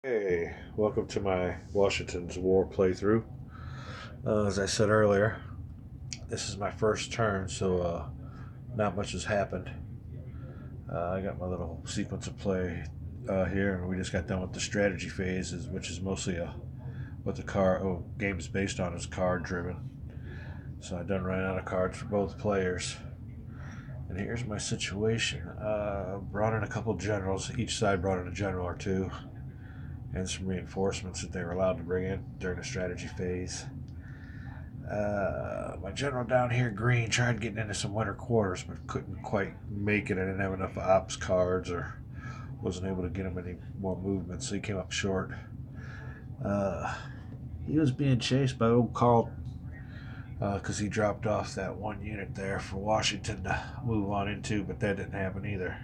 Hey, welcome to my Washington's War playthrough. As I said earlier, this is my first turn, so not much has happened. I got my little sequence of play here, and we just got done with the strategy phases, which is mostly what the game is based on is card driven. So I done ran out of cards for both players. And here's my situation. Brought in a couple generals. Each side brought in a general or two, and some reinforcements that they were allowed to bring in during the strategy phase. My general down here, Green, tried getting into some winter quarters, but couldn't quite make it. I didn't have enough ops cards, or wasn't able to get him any more movement, so he came up short. Uh, he was being chased by old Carl because he dropped off that one unit there for Washington to move on into, but that didn't happen either.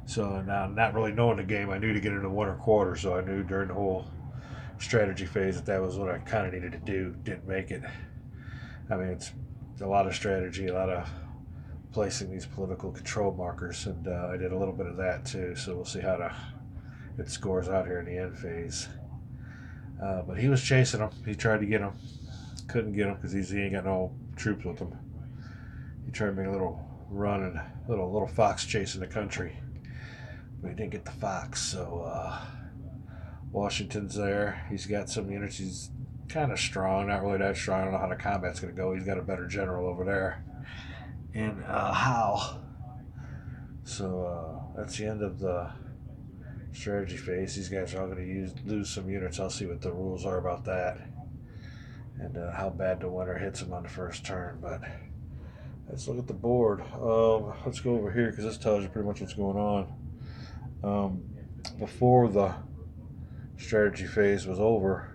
So now, not really knowing the game, I knew to get into winter quarters, so I knew during the whole strategy phase that was what I kind of needed to do. Didn't make it. I mean, it's a lot of strategy, a lot of placing these political control markers, and I did a little bit of that too. So we'll see how it scores out here in the end phase. But he was chasing him. He tried to get him, couldn't get him because he ain't got no troops with him. He tried to make a little run and little fox chasing the country, but he didn't get the fox. So Washington's there. He's got some units. He's kind of strong, not really that strong. I don't know how the combat's going to go. He's got a better general over there in Howe. So that's the end of the strategy phase. These guys are all going to lose some units. I'll see what the rules are about that and how bad the winter hits them on the first turn. But let's look at the board. Let's go over here because this tells you pretty much what's going on. Before the strategy phase was over,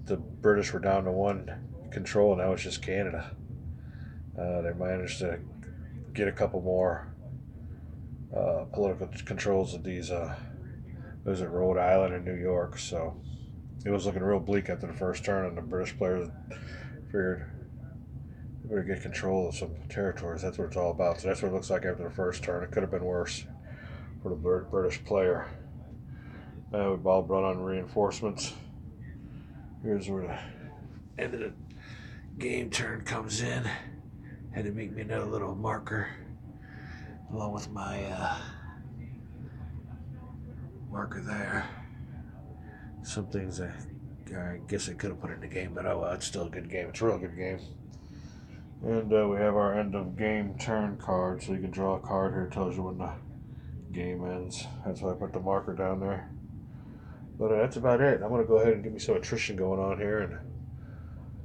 the British were down to one control. Now it's just Canada. They managed to get a couple more political controls of these. Those at Rhode Island and New York. So it was looking real bleak after the first turn, and the British players figured they better get control of some territories. That's what it's all about. So that's what it looks like after the first turn. It could have been worse for the British player. We've all brought on reinforcements. Here's where the end of the game turn comes in. Had to make me another little marker along with my marker there. Some things I guess I could have put in the game, but oh well, it's still a good game. It's a real good game. And we have our end of game turn card, so you can draw a card here. It tells you when the game ends. That's why I put the marker down there. But that's about it. I'm going to go ahead and get me some attrition going on here, and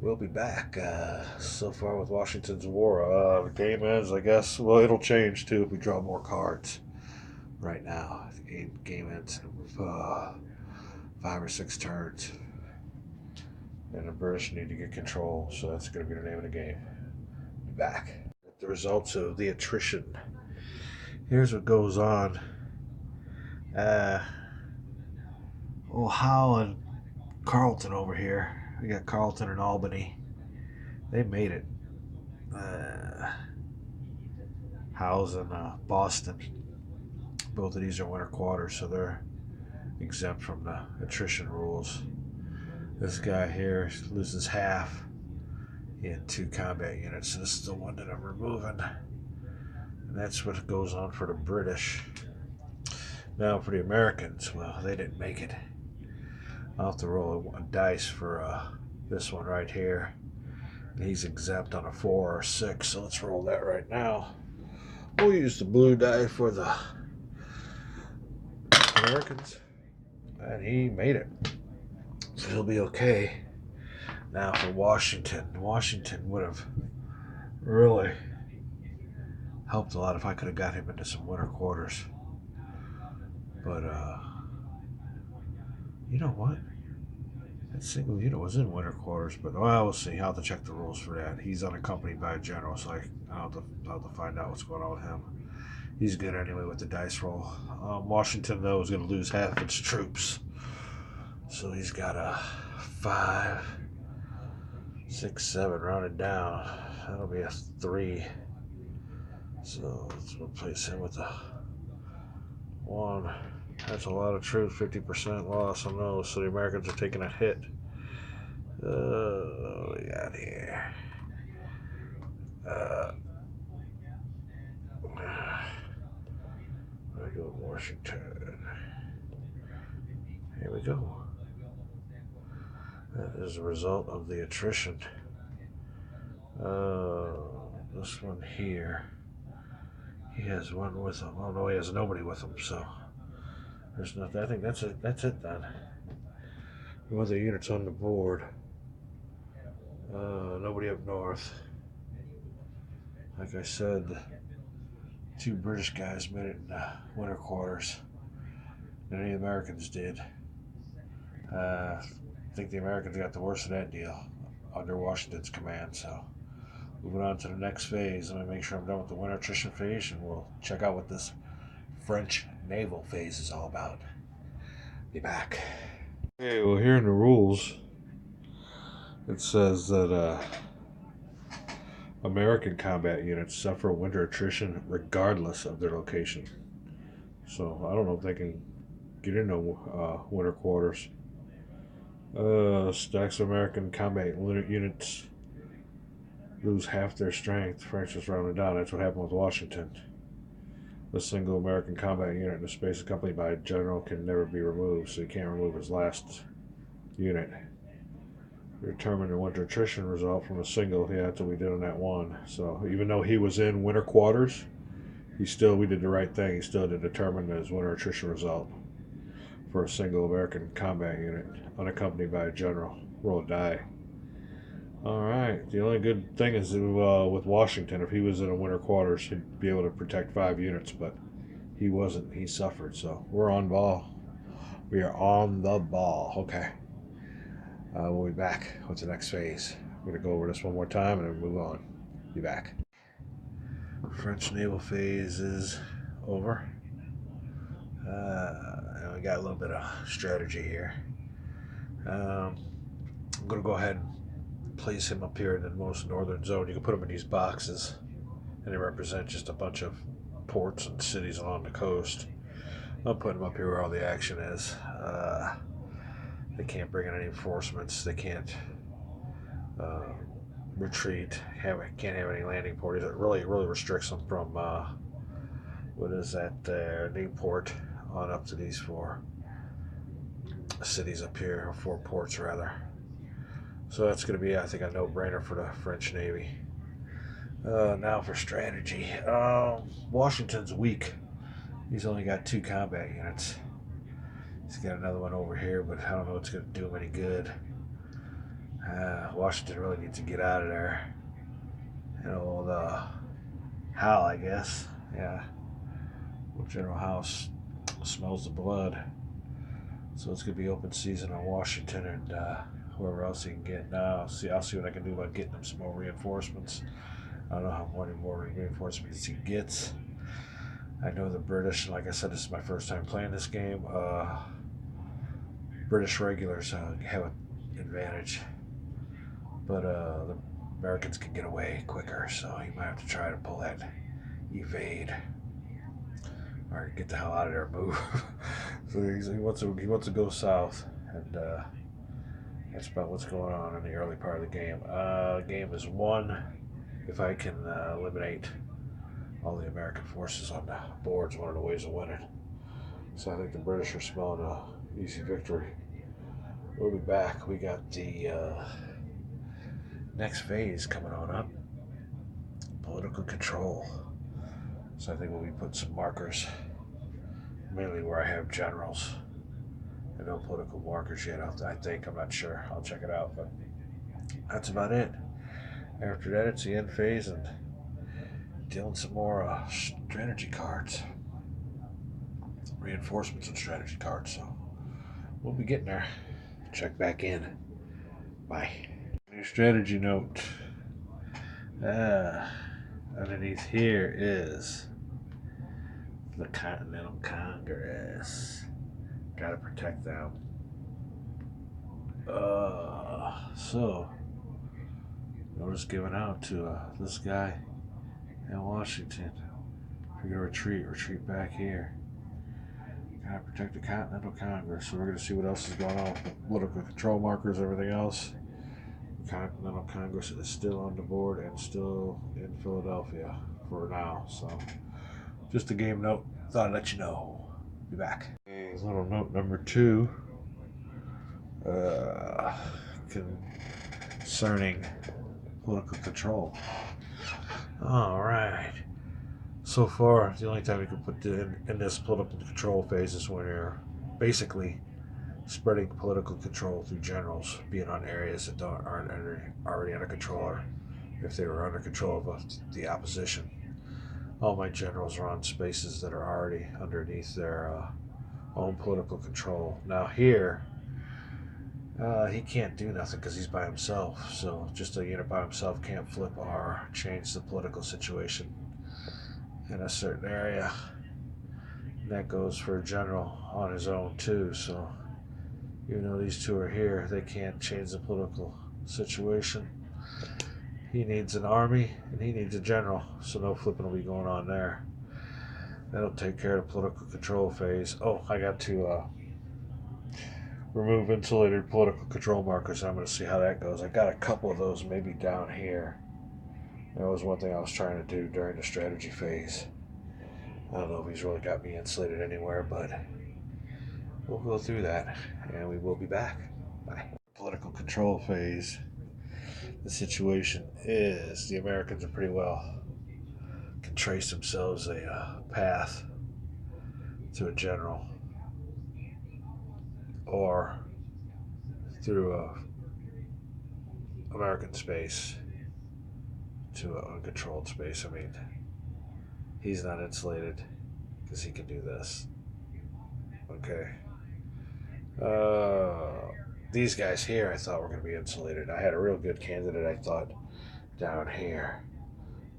we'll be back. So far with Washington's War, the game ends, I guess. Well, it'll change too if we draw more cards. Right now, the game ends in 5 or 6 turns, and the British need to get control. So that's going to be the name of the game. Be back. The results of the attrition. Here's what goes on. Howe and Carleton over here. We got Carleton and Albany. They made it. Howe's in Boston. Both of these are winter quarters, so they're exempt from the attrition rules. This guy here loses half. He had 2 combat units, so this is the one that I'm removing. And that's what goes on for the British. Now for the Americans, well, they didn't make it. I'll have to roll a dice for this one right here. He's exempt on a 4 or 6, so let's roll that right now. We'll use the blue die for the Americans. And he made it. So he'll be okay. Now for Washington. Washington would have really helped a lot if I could have got him into some winter quarters. But you know what? That single unit was in winter quarters, but we'll see. I'll have to check the rules for that. He's unaccompanied by a general, so I'll have to find out what's going on with him. He's good anyway with the dice roll. Washington, though, is going to lose half its troops. So he's got a 5, 6, 7 rounded down. That'll be a 3. So let's replace him with a 1. That's a lot of troops, 50% loss on those, so the Americans are taking a hit. What we got here? I go to Washington. Here we go. That is a result of the attrition. This one here. He has one with him. Oh no, he has nobody with him. So there's nothing. I think that's it. That's it then. No other units on the board. Nobody up north. Like I said, the two British guys made it in winter quarters than any Americans did. I think the Americans got the worst of that deal under Washington's command. So moving on to the next phase. Let me make sure I'm done with the winter attrition phase, and we'll check out what this French naval phase is all about. Be back. Okay, well, here in the rules, it says that American combat units suffer winter attrition regardless of their location. So I don't know if they can get into winter quarters. Stacks of American combat units lose half their strength. French is rounded down. That's what happened with Washington. A single American combat unit in a space accompanied by a general can never be removed, so he can't remove his last unit. Determine the winter attrition result from a single. Yeah, that's what we did on that one. So even though he was in winter quarters, we did the right thing. He still had to determine his winter attrition result for a single American combat unit, unaccompanied by a general. Roll a die. All right. The only good thing is with Washington, if he was in a winter quarters, he'd be able to protect 5 units, but he wasn't. He suffered. So we're on ball. We are on the ball. Okay. We'll be back with the next phase. I'm going to go over this one more time and then move on. Be back. French naval phase is over. And we got a little bit of strategy here. I'm going to go ahead and place him up here in the most northern zone. You can put him in these boxes, and they represent just a bunch of ports and cities along the coast. I'll put him up here where all the action is. They can't bring in any reinforcements. They can't retreat. Can't have any landing ports. It really restricts them from what is that there? Newport on up to these 4 cities up here, or 4 ports rather. So that's going to be, I think, a no-brainer for the French Navy. Now for strategy. Washington's weak. He's only got 2 combat units. He's got another one over here, but I don't know what's going to do him any good. Washington really needs to get out of there. And old Howe, I guess. Yeah. Well, General House smells the blood. So it's going to be open season on Washington and whoever else he can get. Now, I'll see what I can do about getting him some more reinforcements. I don't know how many more reinforcements he gets. I know the British, like I said, this is my first time playing this game. British regulars have an advantage, but the Americans can get away quicker, so you might have to try to pull that evade or get the hell out of there, move. So he wants to go south, and that's about what's going on in the early part of the game. Game is won if I can eliminate all the American forces on the board's one of the ways of winning. So I think the British are smelling an easy victory. We'll be back. We got the next phase coming on up. Political control. So I think we'll be putting some markers, mainly where I have generals. And no political markers yet. I think. I'm not sure. I'll check it out. But that's about it. After that, it's the end phase and dealing some more strategy cards. Reinforcements and strategy cards. So we'll be getting there. Check back in. Bye. New strategy note. Underneath here is the Continental Congress. Gotta protect them. So notice giving out to this guy in Washington. If you're gonna retreat back here. Gotta protect the Continental Congress. So we're going to see what else is going on with the political control markers, everything else. The Continental Congress is still on the board and still in Philadelphia for now. So just a game note. Thought I'd let you know. Be back. Okay, little note number 2. Concerning political control. All right. So far, the only time you can put in this political control phase is when you're basically spreading political control through generals, being on areas that aren't already under control, or if they were under control of the opposition. All my generals are on spaces that are already underneath their own political control. Now here, he can't do nothing because he's by himself. So just a unit by himself can't flip or change the political situation in a certain area. And that goes for a general on his own too. So even though these two are here, they can't change the political situation. He needs an army and he needs a general, so no flipping will be going on there. That'll take care of the political control phase. Oh, I got to remove insulated political control markers. I'm going to see how that goes. I got a couple of those maybe down here. That was one thing I was trying to do during the strategy phase. I don't know if he's really got me insulated anywhere, but we'll go through that and we will be back. Bye. Political control phase. The situation is the Americans are pretty well can trace themselves a path to a general or through American space to an uncontrolled space. I mean, he's not insulated because he can do this. Okay. These guys here I thought were going to be insulated. I had a real good candidate, I thought, down here.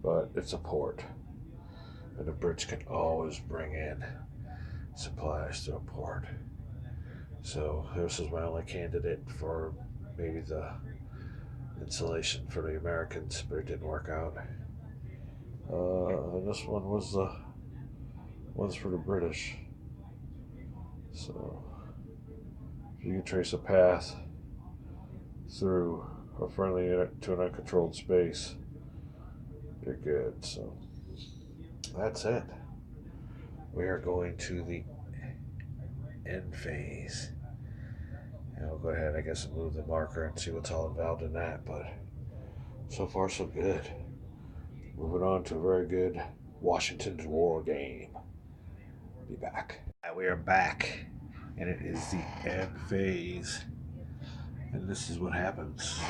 But it's a port. And the Brits can always bring in supplies to a port. So this is my only candidate for maybe the insulation for the Americans, but it didn't work out. And this one was the one's for the British. So if you can trace a path through a friendly unit to an uncontrolled space, you're good. So that's it. We are going to the end phase. And we'll go ahead, I guess, and move the marker and see what's all involved in that. But so far, so good. Moving on to a very good Washington's War game. Be back. We are back, and it is the end phase. And this is what happens.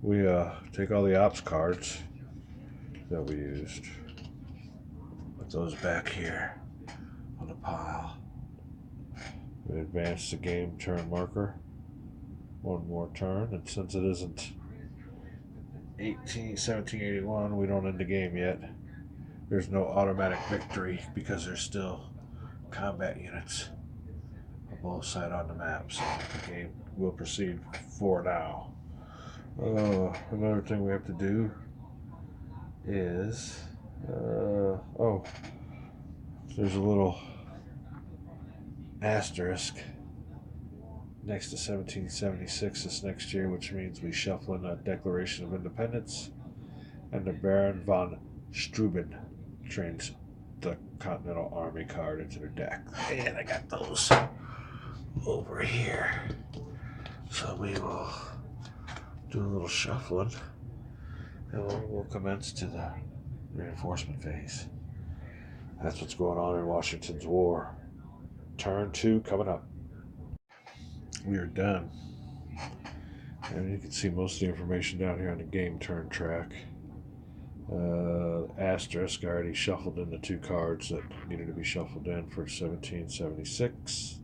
We take all the ops cards that we used. Put those back here on the pile. We advance the game turn marker one more turn, and since it isn't 1781, we don't end the game yet. There's no automatic victory because there's still combat units on both sides on the map, so the game will proceed for now. Another thing we have to do is there's a little asterisk next to 1776 this next year, which means we shuffle in a Declaration of Independence, and the Baron von Steuben trains the Continental Army card into the deck. And I got those over here. So we will do a little shuffling, and we'll commence to the reinforcement phase. That's what's going on in Washington's War. Turn 2 coming up. We are done. And you can see most of the information down here on the game turn track. Asterisk, I already shuffled in the 2 cards that needed to be shuffled in for 1776.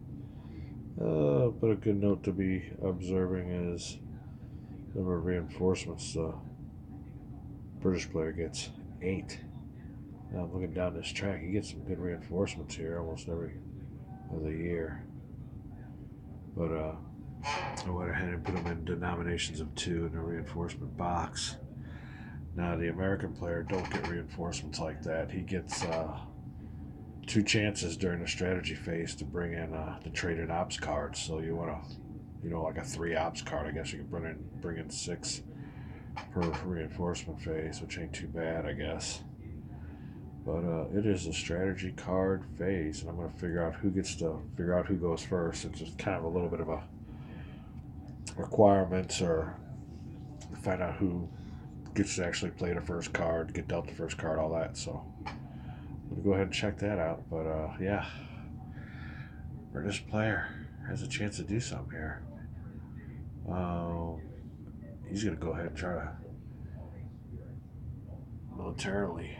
But a good note to be observing is the number of reinforcements the British player gets. 8. Now I'm looking down this track, he gets some good reinforcements here almost every other year. But I went ahead and put them in denominations of 2 in the reinforcement box. Now the American player don't get reinforcements like that. He gets 2 chances during the strategy phase to bring in the traded ops cards. So you want to, like a 3 ops card. I guess you can bring in 6 per reinforcement phase, which ain't too bad, I guess. But it is a strategy card phase, and I'm going to figure out who goes first. It's just kind of a little bit of a requirements, or find out who gets to actually play the first card, get dealt the first card, all that. So I'm going to go ahead and check that out. But yeah, British player has a chance to do something here. He's going to go ahead and try to militarily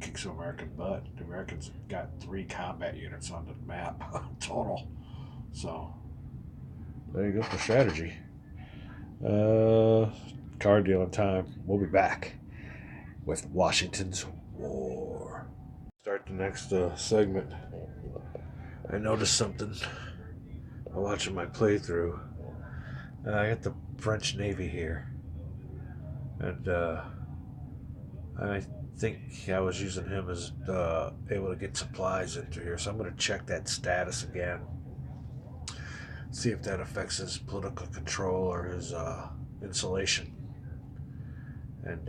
kick some American butt. The Americans got 3 combat units on the map total. So there you go for strategy. Card dealing time. We'll be back with Washington's War. Start the next segment. I noticed something while watching my playthrough. I got the French Navy here, and I think I was using him as able to get supplies into here. So I'm going to check that status again, see if that affects his political control or his insulation. And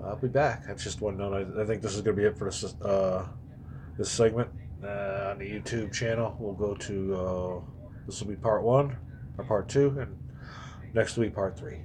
I'll be back. That's just one note. I think this is going to be it for this segment on the YouTube channel. We'll go to this will be part 1 or part 2, and next week part 3.